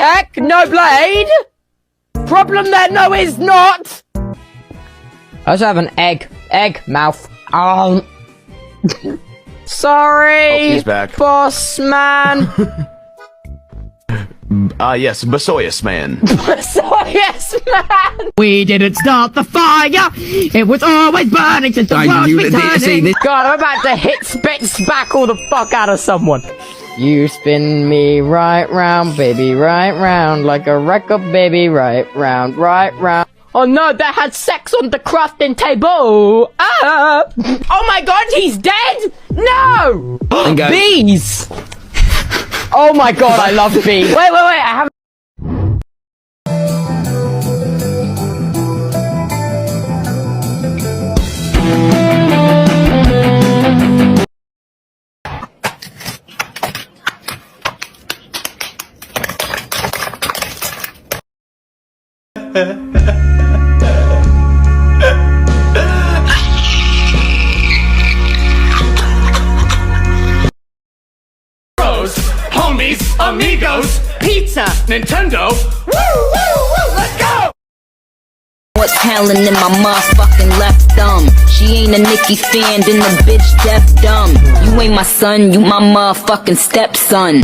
Heck, no blade? Problem there, no is not! I also have an egg mouth. Sorry, oh, he's back. boss man. Yes, Basoyas man. Basoyas man! We didn't start the fire! It was always burning since the world's been turning! God, I'm about to hit spackle the fuck out of someone. You spin me right round, baby, right round, like a record, baby, right round, right round. Oh no, they had sex on the crafting table! Ah! Oh my god, he's dead! No! Bees! Oh my god, I love bees. Wait, I have... Homies, amigos, pizza, Nintendo. Woo, woo, woo, let's go! What's talent in my motherfucking left thumb? She ain't a Nicki fan, then the bitch deaf dumb. You ain't my son, you my motherfucking stepson.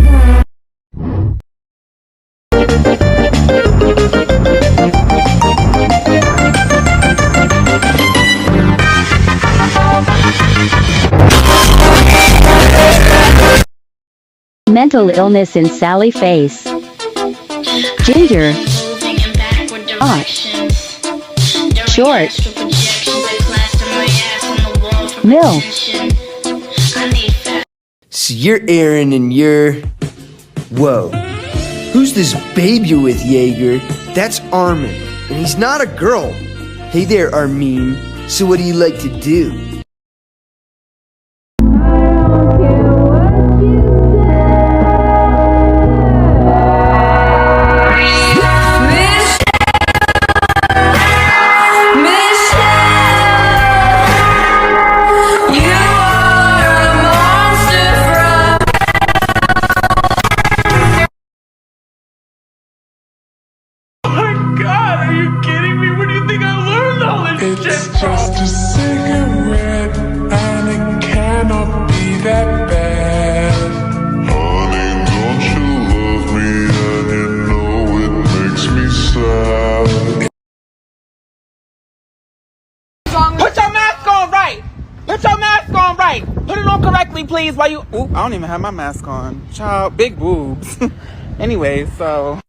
Mental illness in Sally face. Ginger. Hot. Short. Milk. So you're Aaron and you're... Whoa. Who's this baby with, Jaeger? That's Armin, and he's not a girl. Hey there, Armin. So what do you like to do? It's just a cigarette, and it cannot be that bad. Honey, don't you love me, and you know it makes me sad. Put your mask on right! Put your mask on right! Put it on correctly, please, while you... Ooh, I don't even have my mask on. Child, big boobs. Anyway, so...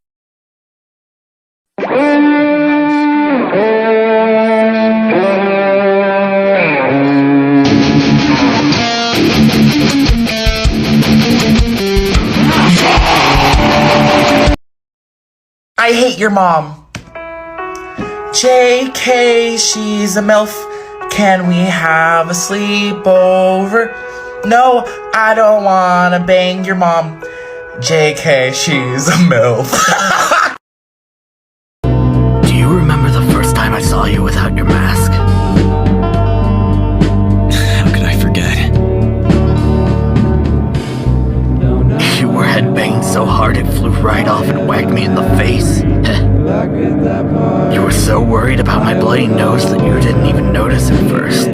I hate your mom. JK, she's a MILF. Can we have a sleepover? No, I don't wanna bang your mom. JK, she's a MILF. Do you remember the first time I saw you without your mask? How could I forget? You were headbanging so hard it flew right off and whacked me in the face. You were so worried about my bloody nose that you didn't even notice at first.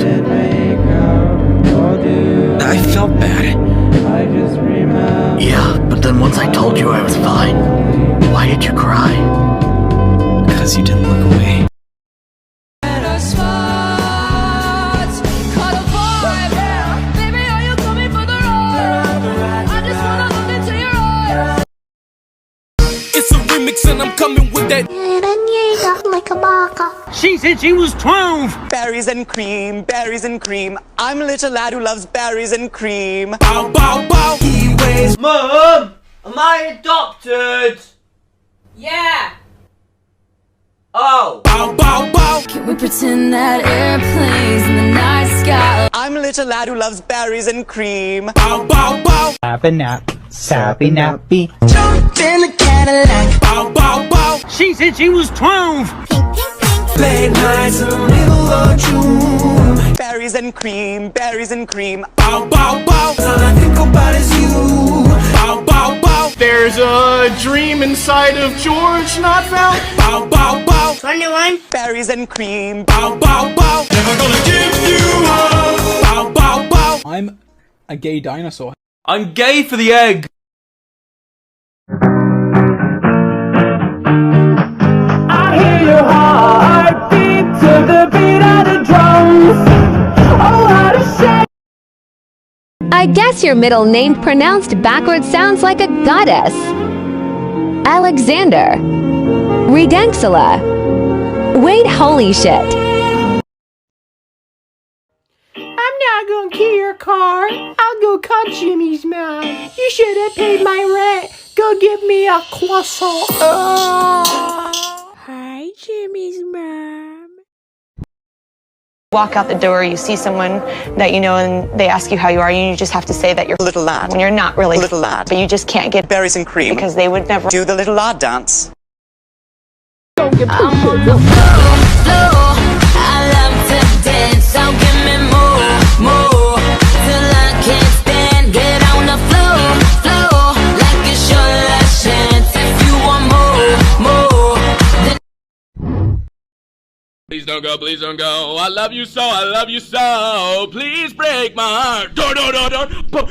I felt bad. Yeah, but then once I told you I was fine, why did you cry? Because you didn't look away. It's a remix and I'm coming with that. She said she was 12! Berries and cream, berries and cream. I'm a little lad who loves berries and cream. Bow, bow, bow. He weighs. Mom! Am I adopted? Yeah! Oh! Bow, bow, bow. Can we pretend that airplanes in the night sky? I'm a little lad who loves berries and cream. Bow, bow, bow. Happy nap, sappy nappy. Jump in the Cadillac. Bow, bow, bow. She said she was 12! Late nights in the middle of June. Berries berries and cream, berries and cream. Bow, bow, bow. All I think about is you. Bow, bow, bow. There's a dream inside of George not found. Bow, bow, bow. 21. Berries and cream. Bow, bow, bow. Never gonna give you up. Bow, bow, bow. I'm a gay dinosaur. I'm gay for the egg. I hear your heart beat to the beat of the drums. Oh, how to shake. I guess your middle name pronounced backwards sounds like a goddess. Alexander. Redenxula. Wait, holy shit. I'm not gonna kill your car. I'll go call Jimmy's mom. You should have paid my rent. Go give me a croissant. Hi, Jimmy's mom. Walk out the door, you see someone that you know and they ask you how you are, and you just have to say that you're Little lad. when you're not really Little lad. but you just can't get Berries and cream. because they would never Do the little lad dance. I'm on the floor. I love to dance, so give me more, till I can't stand. Get on the floor, like it's your last chance. If you want more, then Please don't go, please don't go. I love you so, I love you so. Please break my heart. Door, door, door, door.